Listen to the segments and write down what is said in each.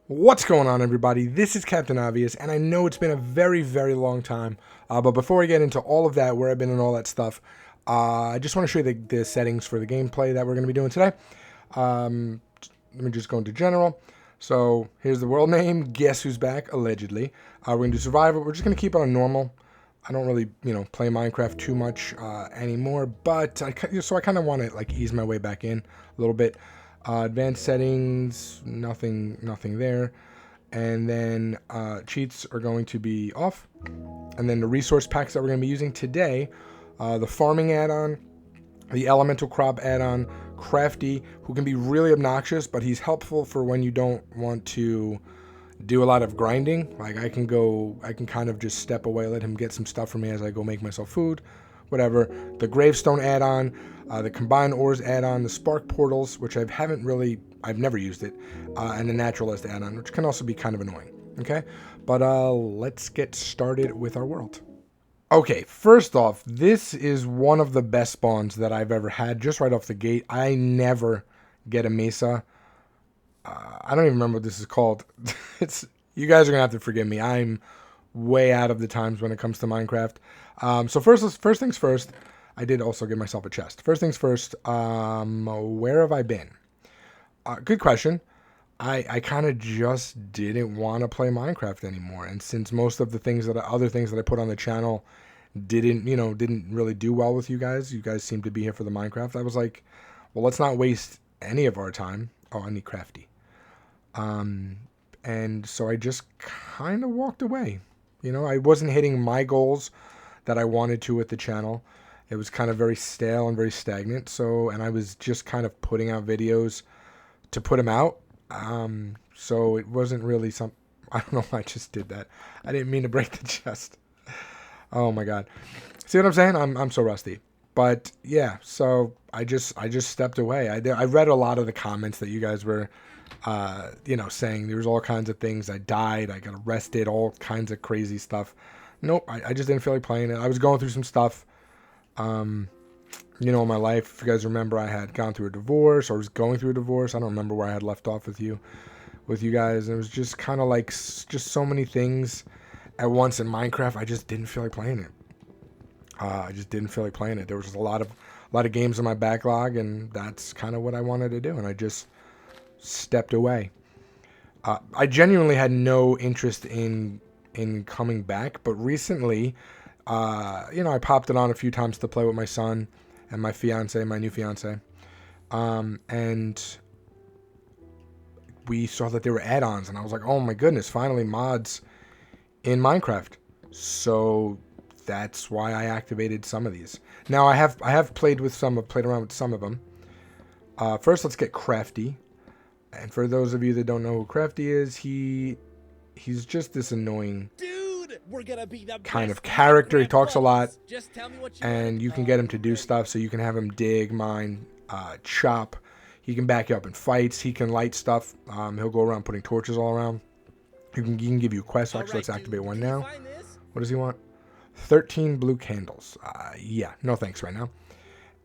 What's going on, everybody? This is Captain Obvious, and I know it's been a very, very long time. But before I get into all of that, where I've been and all that stuff, I just want to show you the settings for the gameplay that we're going to be doing today. Let me just go into general. So here's the world name. Guess who's back? Allegedly. We're going to do survival. We're just going to keep it on normal. I don't really, play Minecraft too much anymore, but I kind of want to ease my way back in a little bit. Advanced settings, nothing there. And then cheats are going to be off. And then the resource packs that we're going to be using today, the farming add-on, the elemental crop add-on, Crafty, who can be really obnoxious, but he's helpful for when you don't want to do a lot of grinding. Like I can kind of just step away, let him get some stuff for me as I go make myself food, whatever. The gravestone add-on, the combined ores add-on, the spark portals, which I've never used it, and the naturalist add-on, which can also be kind of annoying. Okay, but let's get started with our world. Okay, first off, this is one of the best spawns that I've ever had. Just right off the gate, I never get a mesa. I don't even remember what this is called. You guys are gonna have to forgive me. I'm way out of the times when it comes to Minecraft. So first things first. I did also give myself a chest. First things first. Where have I been? Good question. I kind of just didn't want to play Minecraft anymore, and since most of the other things that I put on the channel didn't really do well with you guys seem to be here for the Minecraft. I was like, well, let's not waste any of our time. Oh, I need Crafty. And so I just kind of walked away. I wasn't hitting my goals that I wanted to with the channel. It was kind of very stale and very stagnant. And I was just kind of putting out videos to put them out. So it wasn't really I don't know why I just did that. I didn't mean to break the chest. Oh my God. See what I'm saying? I'm so rusty. But yeah, so I just stepped away. I read a lot of the comments that you guys were, saying there was all kinds of things. I died, I got arrested, all kinds of crazy stuff. Nope, I just didn't feel like playing it. I was going through some stuff, in my life. If you guys remember, I had gone through a divorce, or was going through a divorce. I don't remember where I had left off with you guys. And it was just kind of like just so many things at once in Minecraft. I just didn't feel like playing it. I just didn't feel like playing it. There was just a lot of games in my backlog, and that's kind of what I wanted to do. And I just stepped away. I genuinely had no interest in coming back, but recently, I popped it on a few times to play with my son and my new fiance, and we saw that there were add-ons, and I was like, oh my goodness, finally mods in Minecraft. So that's why I activated some of these. Now I have played around with some of them. First, let's get Crafty. And for those of you that don't know who Crafty is, he's just this annoying kind of character. He talks a lot, and you can get him to do stuff. So you can have him dig, mine, chop. He can back you up in fights. He can light stuff. He'll go around putting torches all around. He can give you quests. Actually, let's activate one now. What does he want? 13 blue candles. Yeah, no thanks right now.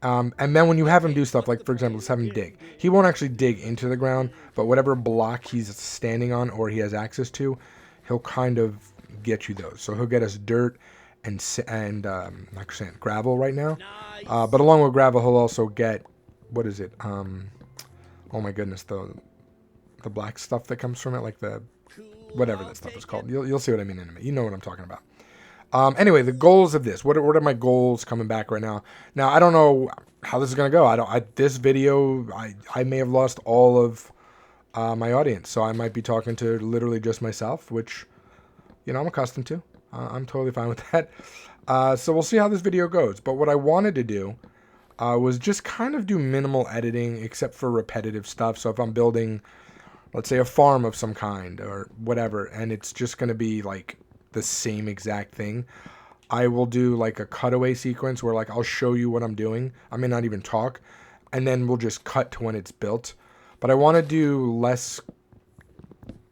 And then when you have him do stuff, like for example, let's have him dig. He won't actually dig into the ground, but whatever block he's standing on or he has access to, he'll kind of get you those. So he'll get us dirt and like sand, gravel right now. But along with gravel, he'll also get, what is it? Oh my goodness, the black stuff that comes from it, like the whatever that stuff is called. You'll see what I mean in a minute. You know what I'm talking about. Anyway, the goals of this. What are my goals coming back right now? Now, I don't know how this is going to go. This video, I may have lost all of my audience. So I might be talking to literally just myself, which, I'm accustomed to. I'm totally fine with that. So we'll see how this video goes. But what I wanted to do was just kind of do minimal editing, except for repetitive stuff. So if I'm building, let's say, a farm of some kind or whatever, and it's just going to be like the same exact thing, I will do like a cutaway sequence where I'll show you what I'm doing. I may not even talk, and then we'll just cut to when it's built. But I want to do less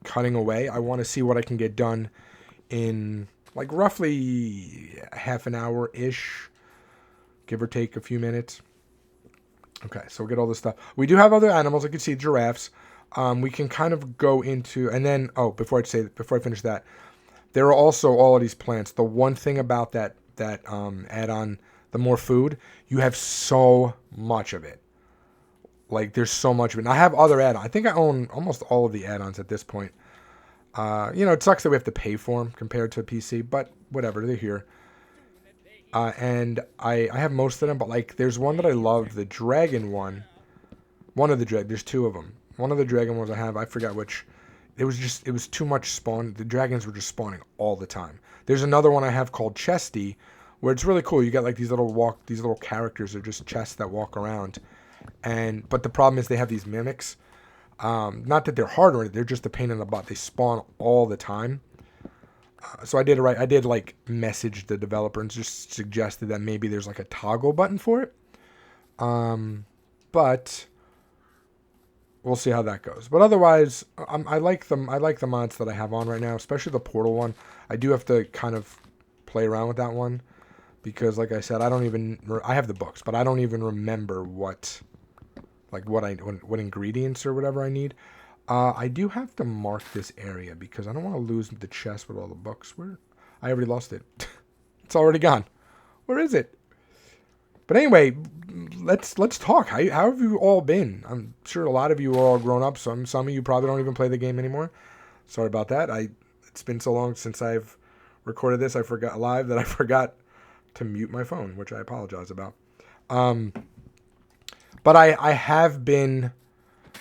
cutting away. I want to see what I can get done in roughly half an hour ish, give or take a few minutes. Okay, so we'll get all this stuff. We do have other animals. You can see giraffes. we can kind of go into, and then, before I finish that, there are also all of these plants. The one thing about that add-on, the more food, you have so much of it. Like, there's so much of it. And I have other add-ons. I think I own almost all of the add-ons at this point. It sucks that we have to pay for them compared to a PC, but whatever, they're here. And I have most of them, but like, there's one that I love, the dragon one. There's two of them. One of the dragon ones I have, I forgot which. It was too much spawn. The dragons were just spawning all the time. There's another one I have called Chesty, where it's really cool. You got like these little characters are just chests that walk around. But the problem is they have these mimics. Not that they're hard or anything, they're just a pain in the butt. They spawn all the time. So I did it right. I did like message the developer and just suggested that maybe there's like a toggle button for it. But we'll see how that goes. But otherwise, I like them. I like the mods that I have on right now, especially the Portal one. I do have to kind of play around with that one because, like I said, I have the books, but I don't even remember what ingredients or whatever I need. I do have to mark this area because I don't want to lose the chest with all the books. I already lost it. It's already gone. Where is it? But anyway, let's talk. How have you all been? I'm sure a lot of you are all grown up. Some of you probably don't even play the game anymore. Sorry about that. It's been so long since I've recorded this. I forgot to mute my phone, which I apologize about. But I have been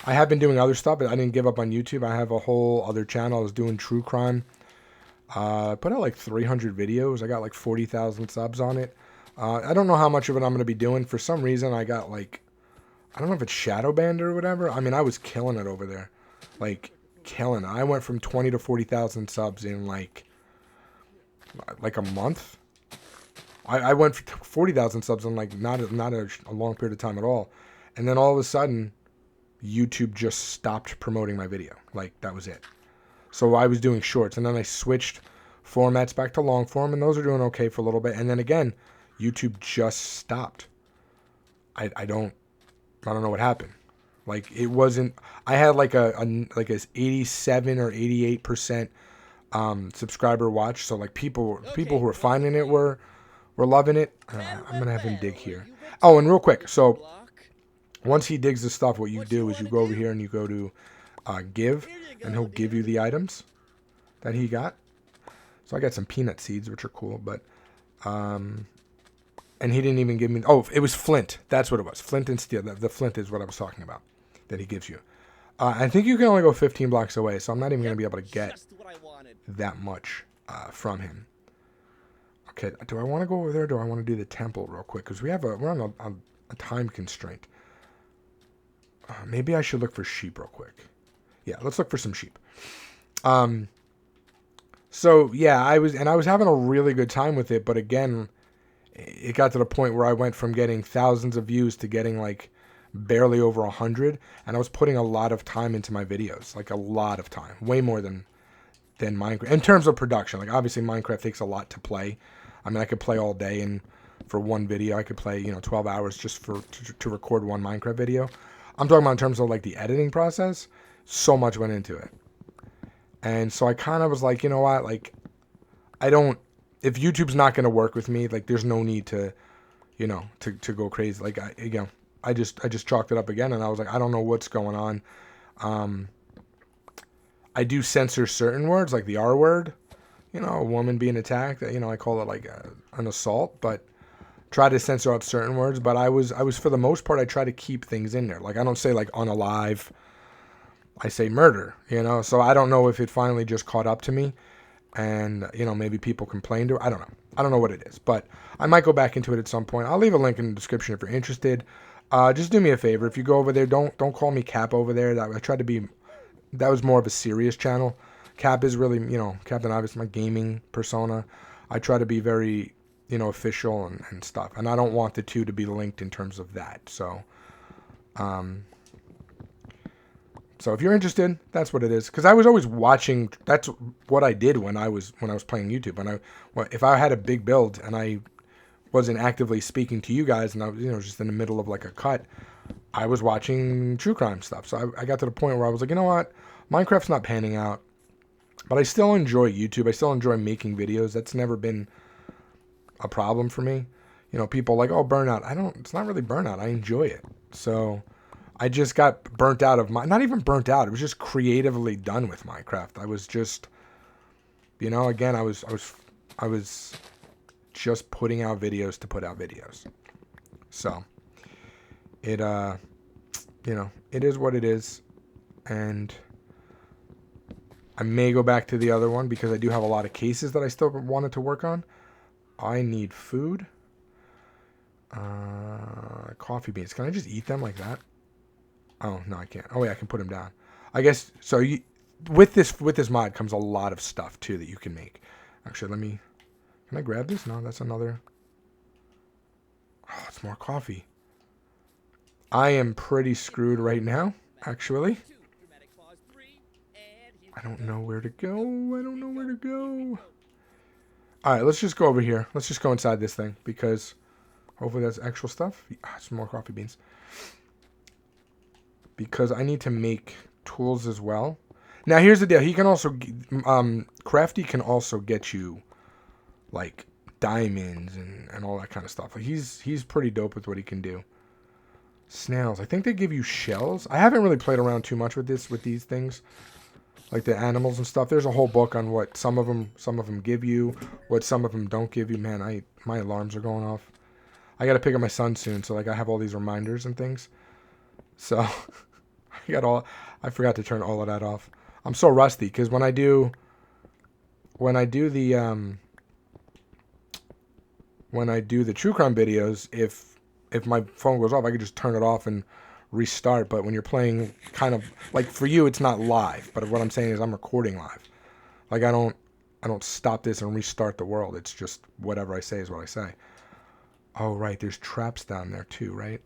doing other stuff. I didn't give up on YouTube. I have a whole other channel. I was doing true crime. I put out like 300 videos. I got like 40,000 subs on it. I don't know how much of it I'm going to be doing. For some reason, I got like, I don't know if it's shadow banned or whatever. I mean, I was killing it over there. Like, killing it. I went from 20 to 40,000 subs in like a month. I went for 40,000 subs in like not a long period of time at all. And then all of a sudden, YouTube just stopped promoting my video. Like, that was it. So I was doing shorts, and then I switched formats back to long form, and those are doing okay for a little bit. And then again, YouTube just stopped. I don't know what happened. Like, it wasn't. I had like a 87 or 88% subscriber watch. So like people who were finding it were loving it. I'm gonna have him dig here. Oh, and real quick, so once he digs the stuff, what you do is you go over here and you go to give, and he'll give you the items that he got. So I got some peanut seeds, which are cool, but and he didn't even give me. Oh, it was flint. That's what it was. Flint and steel. The flint is what I was talking about that he gives you. I think you can only go 15 blocks away, so I'm not even going to be able to get that much from him. Okay, do I want to go over there? Or do I want to do the temple real quick? Because we're on a time constraint. Maybe I should look for sheep real quick. Yeah, let's look for some sheep. So yeah, I was having a really good time with it, but again, it got to the point where I went from getting thousands of views to getting like barely over 100, and I was putting a lot of time into my videos, like a lot of time, way more than Minecraft in terms of production. Like, obviously Minecraft takes a lot to play. I mean, I could play all day, and for one video I could play 12 hours just to record one Minecraft video. I'm talking about in terms of like the editing process. So much went into it, and so I kind of was like, you know what, like, if YouTube's not going to work with me, like, there's no need to go crazy. Like, I just chalked it up again, and I was like, I don't know what's going on. I do censor certain words, like the R word, a woman being attacked. I call it like an assault, but try to censor out certain words. But I was for the most part, I try to keep things in there. Like, I don't say like unalive. I say murder. So I don't know if it finally just caught up to me, and maybe people complained, or I don't know. I don't know what it is, but I might go back into it at some point. I'll leave a link in the description if you're interested. Just do me a favor. If you go over there, don't call me Cap over there. That was more of a serious channel. Cap is really, Captain Obvious, my gaming persona. I try to be very, official and stuff. And I don't want the two to be linked in terms of that. So if you're interested, that's what it is. Because I was always watching. That's what I did when I was playing YouTube. And if I had a big build and I wasn't actively speaking to you guys, and I was, just in the middle of like a cut, I was watching true crime stuff. So I got to the point where I was like, you know what? Minecraft's not panning out. But I still enjoy YouTube. I still enjoy making videos. That's never been a problem for me. You know, people like, oh, burnout. It's not really burnout. I enjoy it. So I just got burnt out of not even burnt out. It was just creatively done with Minecraft. I was just, you know, again, I was just putting out videos to put out videos. So it, you know, it is what it is. And I may go back to the other one because I do have a lot of cases that I still wanted to work on. I need food. Coffee beans. Can I just eat them like that? Oh, no, I can't. Oh, yeah, I can put them down. I guess, so with this mod comes a lot of stuff, too, that you can make. Actually, can I grab this? No, that's another. Oh, it's more coffee. I am pretty screwed right now, actually. I don't know where to go. I don't know where to go. Alright, let's just go over here. Let's just go inside this thing because hopefully that's actual stuff. Some more coffee beans. Because I need to make tools as well. Now, here's the deal. He can also, Crafty can also get you, like, diamonds and all that kind of stuff. Like, he's pretty dope with what he can do. Snails. I think they give you shells. I haven't really played around too much with these things. Like the animals and stuff. There's a whole book on what some of them give you, what some of them don't give you. Man, my alarms are going off. I got to pick up my son soon, so like I have all these reminders and things. So I forgot to turn all of that off. I'm so rusty because when I do the true crime videos, if my phone goes off, I can just turn it off and restart. But when you're playing, kind of like for you, it's not live. But what I'm saying is I'm recording live. Like I don't stop this and restart the world. It's just whatever I say is what I say. Oh right, there's traps down there too, right?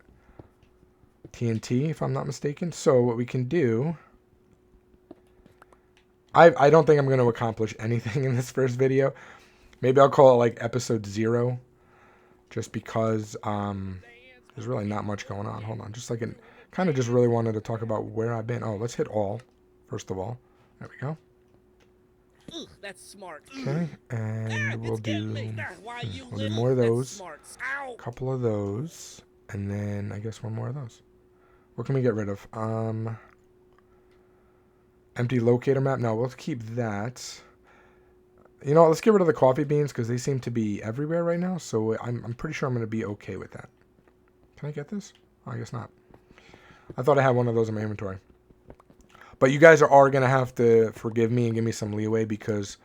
TNT, if I'm not mistaken. So what we can do, I don't think I'm going to accomplish anything in this first video. Maybe I'll call it like episode 0, just because there's really not much going on. Hold on, just like kind of just really wanted to talk about where I've been. Oh, let's hit all, first of all. There we go. Ooh, that's smart. Okay, and we'll do more of those, a couple of those, and then I guess one more of those. What can we get rid of? Empty locator map. No, we'll keep that. You know what, let's get rid of the coffee beans because they seem to be everywhere right now. So I'm pretty sure I'm going to be okay with that. Can I get this? Oh, I guess not. I thought I had one of those in my inventory. But you guys are going to have to forgive me and give me some leeway because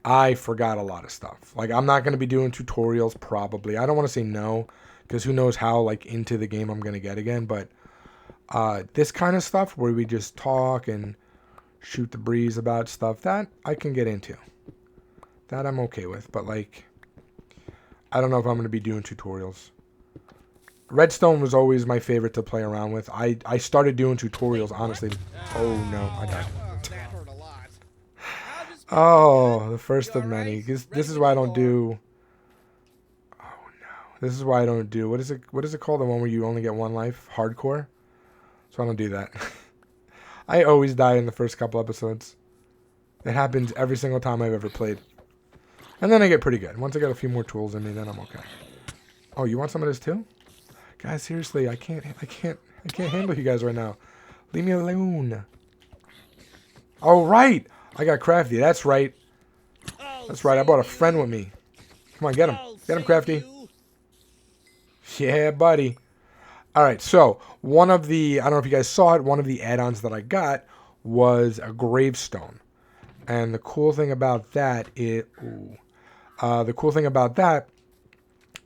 I forgot a lot of stuff. Like, I'm not going to be doing tutorials probably. I don't want to say no because who knows how, like, into the game I'm going to get again. But this kind of stuff where we just talk and shoot the breeze about stuff, that I can get into. That I'm okay with. But, like, I don't know if I'm going to be doing tutorials. Redstone was always my favorite to play around with. I started doing tutorials, honestly. Oh, no, I died. Oh, the first of many. This is why I don't do... Oh, no. This is why I don't do... What is it called? The one where you only get one life? Hardcore? So I don't do that. I always die in the first couple episodes. It happens every single time I've ever played. And then I get pretty good. Once I get a few more tools in me, then I'm okay. Oh, you want some of this too? Guys, seriously, I can't handle you guys right now. Leave me alone. Oh, right. I got Crafty. That's right. That's right. I brought a friend with me. Come on, get him. Get him, Crafty. Yeah, buddy. All right, so one of the, I don't know if you guys saw it, one of the add-ons that I got was a gravestone. And the cool thing about that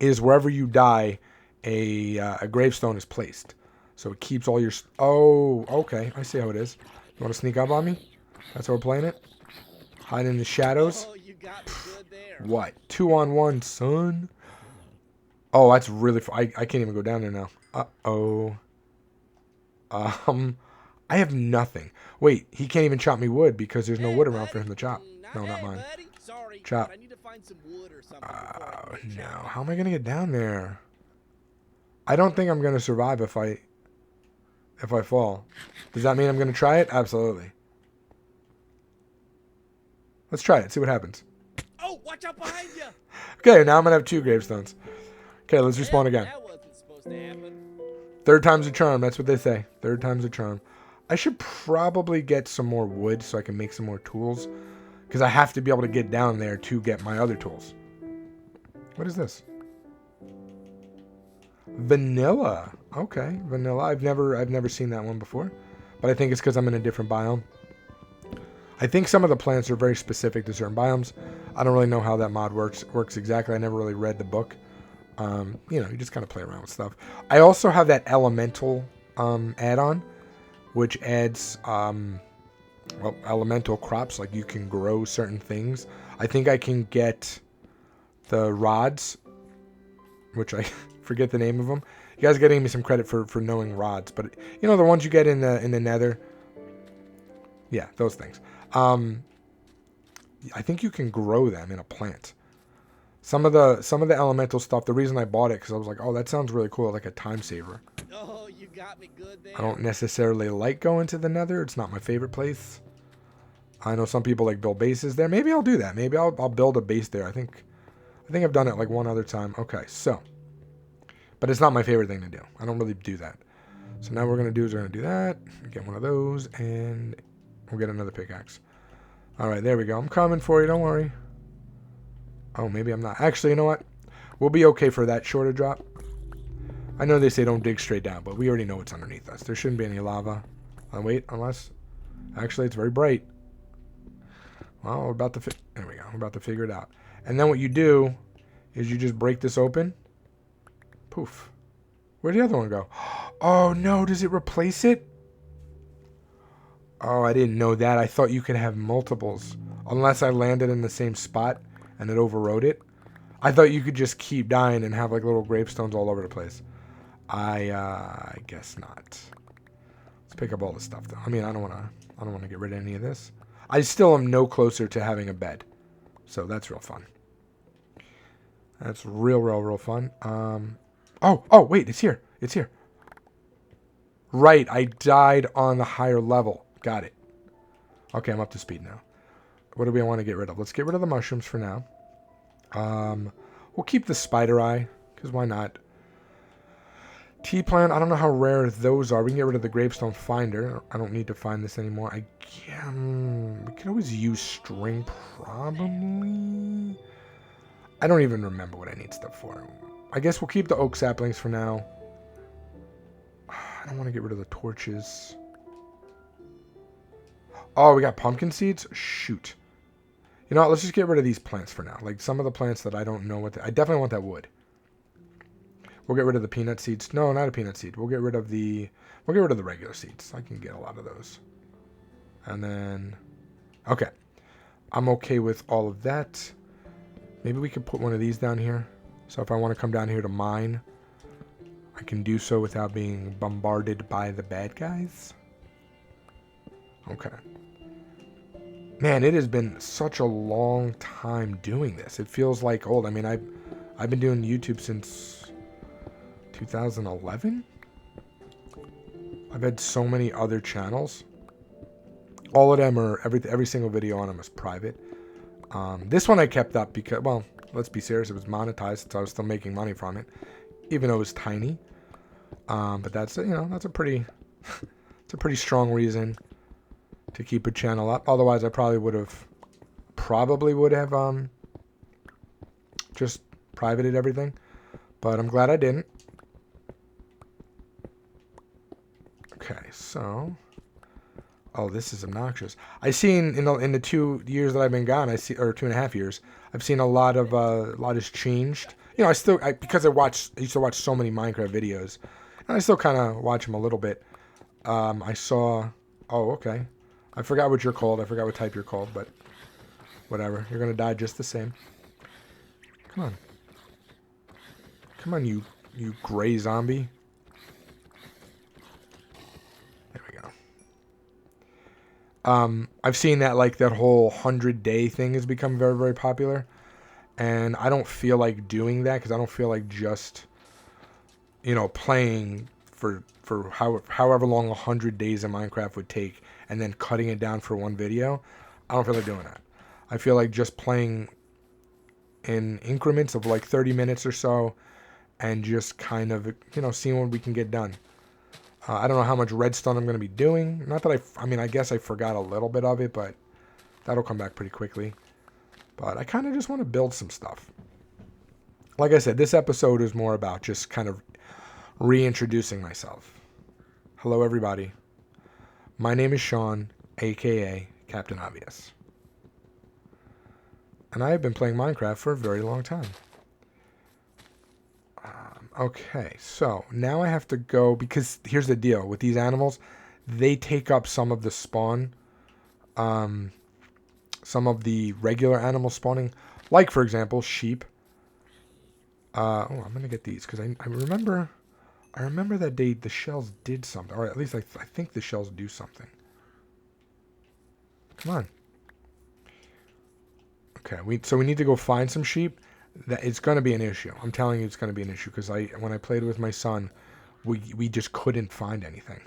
is, wherever you die, a gravestone is placed. So it keeps all your... Oh, okay. I see how it is. You want to sneak up on me? That's how we're playing it? Hide in the shadows? Oh, you got me good there. What? 2-on-1, son? Oh, that's really... I can't even go down there now. Uh-oh. I have nothing. Wait, he can't even chop me wood because there's no wood around for him to chop. No, not mine. Sorry, chop. I need to find some wood or something no. How am I going to get down there? I don't think I'm going to survive if I... if I fall. Does that mean I'm going to try it? Absolutely. Let's try it. See what happens. Oh, watch out behind you! Okay, now I'm going to have 2 gravestones. Okay, let's respawn again. That wasn't supposed to happen. 3rd time's a charm. That's what they say. 3rd time's a charm. I should probably get some more wood so I can make some more tools. Because I have to be able to get down there to get my other tools. What is this? Vanilla. Okay, vanilla. I've never seen that one before. But I think it's because I'm in a different biome. I think some of the plants are very specific to certain biomes. I don't really know how that mod works exactly. I never really read the book. You know, you just kind of play around with stuff. I also have that elemental add-on, which adds well, elemental crops. Like you can grow certain things. I think I can get the rods, which I forget the name of them. You guys are getting me some credit for knowing rods, but you know the ones you get in the Nether. Yeah, those things. I think you can grow them in a plant. Some of the elemental stuff. The reason I bought it because I was like, oh, that sounds really cool, like a time saver. Oh, you got me good there. I don't necessarily like going to the Nether. It's not my favorite place. I know some people like build bases there. Maybe I'll do that. Maybe I'll build a base there. I think I've done it like one other time. Okay, so, but it's not my favorite thing to do. I don't really do that. So now what we're gonna do is we're gonna do that. Get one of those, and we'll get another pickaxe. All right, there we go. I'm coming for you. Don't worry. Oh, maybe I'm not. Actually, you know what? We'll be okay for that shorter drop. I know they say don't dig straight down, but we already know what's underneath us. There shouldn't be any lava. Wait, unless... Actually, it's very bright. Well, we're about to... There we go. We're about to figure it out. And then what you do is you just break this open. Poof. Where'd the other one go? Oh, no. Does it replace it? Oh, I didn't know that. I thought you could have multiples. Unless I landed in the same spot and it overrode it. I thought you could just keep dying and have like little gravestones all over the place. I guess not. Let's pick up all this stuff though. I mean, I don't want to get rid of any of this. I still am no closer to having a bed. So that's real fun. That's real fun. Oh, wait, it's here. It's here. Right, I died on the higher level. Got it. Okay, I'm up to speed now. What do we want to get rid of? Let's get rid of the mushrooms for now. We'll keep the spider eye, because why not? T-plant, I don't know how rare those are. We can get rid of the gravestone finder. I don't need to find this anymore. We can always use string, probably. I don't even remember what I need stuff for. I guess we'll keep the oak saplings for now. I don't want to get rid of the torches. Oh, we got pumpkin seeds? Shoot. You know what? Let's just get rid of these plants for now. Like some of the plants that I don't know what... I definitely want that wood. We'll get rid of the peanut seeds. No, not a peanut seed. We'll get rid of the regular seeds. I can get a lot of those. And then... Okay. I'm okay with all of that. Maybe we could put one of these down here. So if I want to come down here to mine, I can do so without being bombarded by the bad guys. Okay. Man, it has been such a long time doing this. It feels like old. I mean, I've been doing YouTube since 2011. I've had so many other channels. All of them are every single video on them is private. This one I kept up because, well, let's be serious, it was monetized, so I was still making money from it, even though it was tiny. But that's, you know, that's a pretty, it's a pretty strong reason to keep a channel up. Otherwise, I probably would have just privated everything. But I'm glad I didn't. Okay, so, oh, this is obnoxious. I've seen in the 2 years that I've been gone, or 2.5 years, I've seen a lot has changed. You know, because I used to watch so many Minecraft videos, and I still kind of watch them a little bit. I saw, oh, okay. I forgot what you're called. I forgot what type you're called, but whatever. You're gonna die just the same. Come on. Come on, you gray zombie. There we go. I've seen that, like, that whole 100-day thing has become very, very popular. And I don't feel like doing that because I don't feel like just, you know, playing for however long 100 days in Minecraft would take, and then cutting it down for one video. I don't feel like doing that. I feel like just playing in increments of like 30 minutes or so, and just kind of, you know, seeing what we can get done. I don't know how much redstone I'm going to be doing. Not that I mean, I guess I forgot a little bit of it, but that'll come back pretty quickly. But I kind of just want to build some stuff. Like I said, this episode is more about just kind of reintroducing myself. Hello, everybody. My name is Sean, aka Captain Obvious. And I have been playing Minecraft for a very long time. Okay, so now I have to go, because here's the deal. With these animals, they take up some of the spawn, some of the regular animal spawning. Like, for example, sheep. I'm going to get these, because I remember that the shells did something. Or at least I think the shells do something. Come on. Okay, so we need to go find some sheep. That it's going to be an issue. I'm telling you, it's going to be an issue, because when I played with my son, we just couldn't find anything.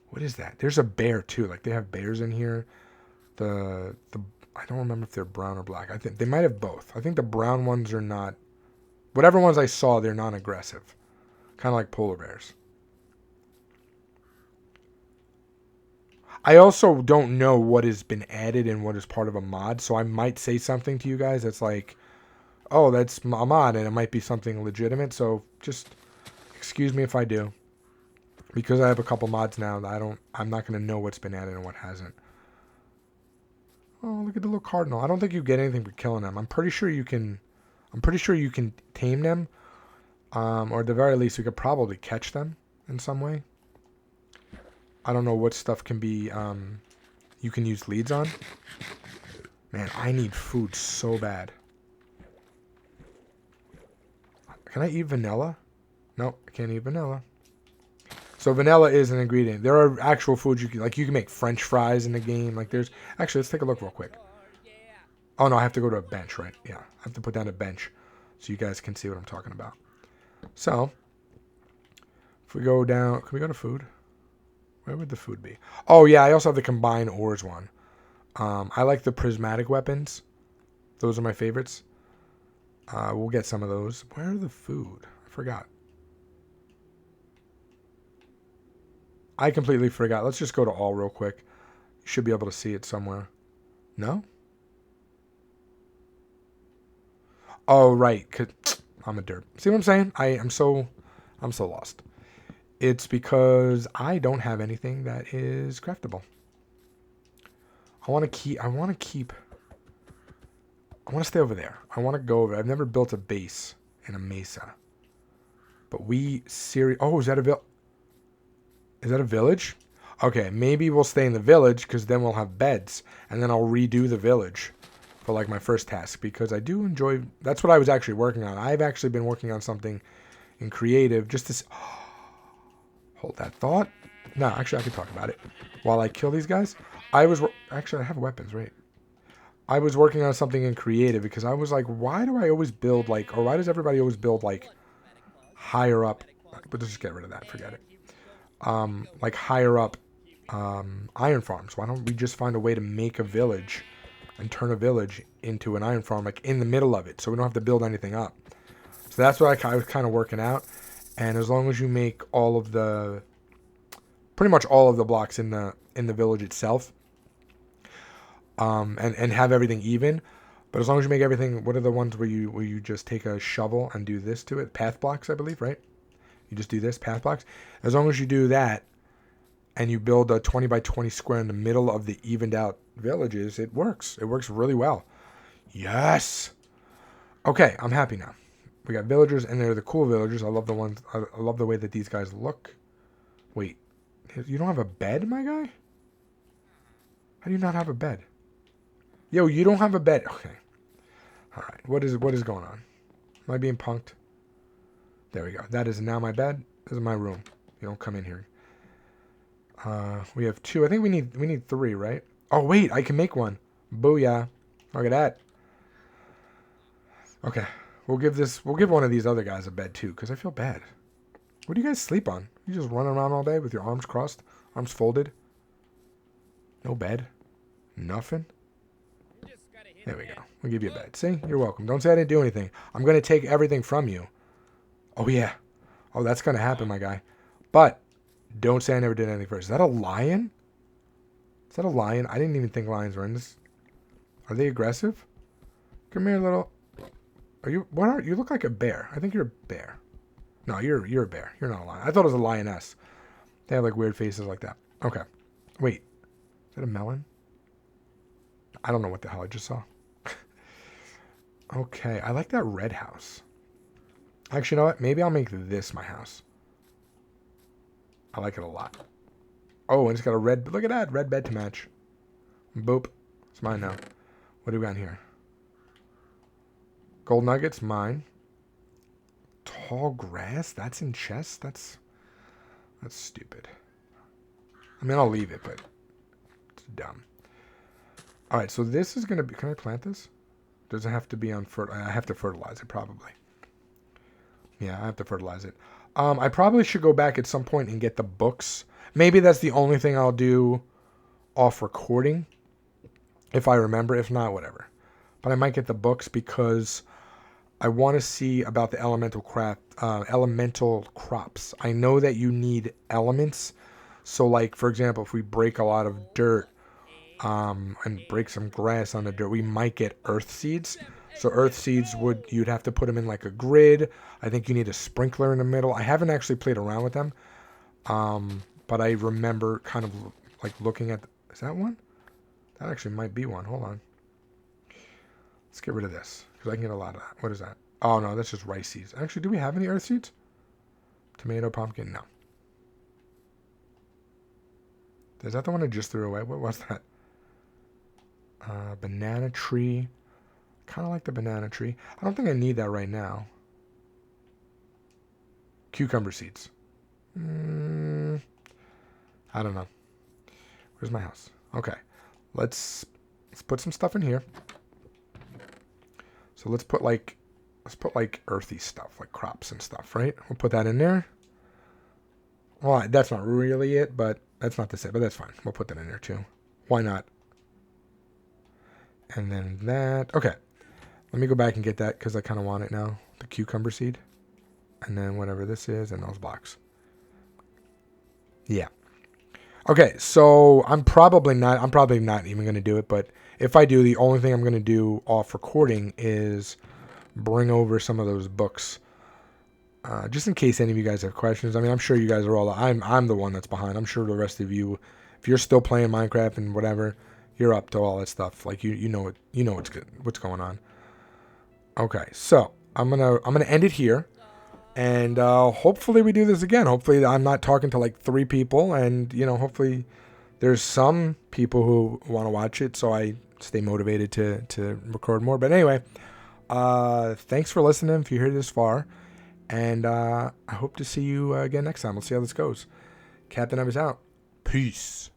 What is that? There's a bear too. Like, they have bears in here. I don't remember if they're brown or black. I think they might have both. I think the brown ones are not. Whatever ones I saw, they're non-aggressive, kind of like polar bears. I also don't know what has been added and what is part of a mod, so I might say something to you guys that's like, oh, that's a mod, and it might be something legitimate, so just excuse me if I do. Because I have a couple mods now that I'm not going to know what's been added and what hasn't. Oh, look at the little cardinal. I don't think you get anything for killing them. I'm pretty sure you can tame them, or at the very least, you could probably catch them in some way. I don't know what stuff can be, you can use leads on. Man, I need food so bad. Can I eat vanilla? No, I can't eat vanilla. So vanilla is an ingredient. There are actual foods you can make French fries in the game. Like, there's actually, let's take a look real quick. Oh no, I have to go to a bench, right? Yeah, I have to put down a bench so you guys can see what I'm talking about. So if we go down, can we go to food? Where would the food be? Oh yeah, I also have the combined ores one. I like the prismatic weapons. Those are my favorites. We'll get some of those. Where are the food? I forgot. I completely forgot. Let's just go to all real quick. You should be able to see it somewhere. No? Oh, right. I'm a derp. See what I'm saying? I'm so lost. It's because I don't have anything that is craftable. I want to stay over there. I want to go over. I've never built a base in a mesa. But oh, is that a village? Okay, maybe we'll stay in the village, because then we'll have beds, and then I'll redo the village for like my first task, because I do enjoy. That's what I was actually working on. I've actually been working on something in creative just to hold that thought. No, actually I can talk about it while I kill these guys. Actually I have weapons, right? I was working on something in creative, because I was like, why do I always build or why does everybody always build like higher up? But let's just get rid of that. Forget it. Like higher up iron farms. Why don't we just find a way to make a village and turn a village into an iron farm, like in the middle of it, so we don't have to build anything up? So that's what I was kind of working out. And as long as you make pretty much all of the blocks in the village itself, and have everything even. But as long as you make everything, what are the ones where you just take a shovel and do this to it? Path blocks, I believe, right? You just do this, path blocks. As long as you do that, and you build a 20 by 20 square in the middle of the evened out villages, it works. It works really well. Yes. Okay, I'm happy now. We got villagers, and they're the cool villagers. I love the ones. I love the way that these guys look. Wait, you don't have a bed, my guy? How do you not have a bed? Yo, you don't have a bed. Okay. All right. What is going on? Am I being punked? There we go. That is now my bed. This is my room. You don't come in here. We have 2. I think we need 3, right? Oh wait, I can make one. Booyah! Look at that. Okay, we'll give one of these other guys a bed too, because I feel bad. What do you guys sleep on? You just run around all day with your arms crossed, arms folded. No bed. Nothing. Just gotta hit There we that. go. We'll give you a bed. See? You're welcome. Don't say I didn't do anything. I'm going to take everything from you. Oh, yeah. Oh, that's going to happen, my guy. But don't say I never did anything first. Is that a lion? Is that a lion? I didn't even think lions were in this. Are they aggressive? Come here, little... Are you... What are... You look like a bear. I think you're a bear. No, you're a bear. You're not a lion. I thought it was a lioness. They have, like, weird faces like that. Okay. Wait. Is that a melon? I don't know what the hell I just saw. Okay. I like that red house. Actually, you know what? Maybe I'll make this my house. I like it a lot. Oh, and it's got a red... Look at that. Red bed to match. Boop. It's mine now. What do we got here? Gold nuggets, mine. Tall grass? That's in chests? That's stupid. I mean, I'll leave it, but it's dumb. Alright, so this is going to be... Can I plant this? Does it have to be on... I have to fertilize it, probably. Yeah, I have to fertilize it. I probably should go back at some point and get the books. Maybe that's the only thing I'll do off recording. If I remember. If not, whatever. But I might get the books because I want to see about the elemental crops. I know that you need elements. So, like, for example, if we break a lot of dirt and break some grass on the dirt, we might get earth seeds. So earth seeds you'd have to put them in like a grid. I think you need a sprinkler in the middle. I haven't actually played around with them. But I remember kind of like looking at, is that one? That actually might be one. Hold on. Let's get rid of this because I can get a lot of that. What is that? Oh no, that's just rice seeds. Actually, do we have any earth seeds? Tomato, pumpkin, no. Is that the one I just threw away? What was that? Banana tree. Kind of like the banana tree. I don't think I need that right now. Cucumber seeds. I don't know. Where's my house? Okay. Let's put some stuff in here. So let's put like earthy stuff, like crops and stuff, right? We'll put that in there. Well, that's not really it, but that's not to say, but that's fine. We'll put that in there too. Why not? And then that. Okay. Let me go back and get that because I kind of want it now. The cucumber seed. And then whatever this is and those blocks. Yeah. Okay, so I'm probably not even going to do it, but if I do, the only thing I'm going to do off recording is bring over some of those books. Just in case any of you guys have questions. I mean, I'm sure you guys are all... I'm the one that's behind. I'm sure the rest of you, if you're still playing Minecraft and whatever, you're up to all that stuff. Like you know what's going on. Okay, so I'm gonna end it here, and hopefully we do this again. Hopefully I'm not talking to like 3 people, and hopefully there's some people who want to watch it, so I stay motivated to record more. But anyway, thanks for listening if you're here this far, and I hope to see you again next time. We'll see how this goes. Captain Ev is out. Peace.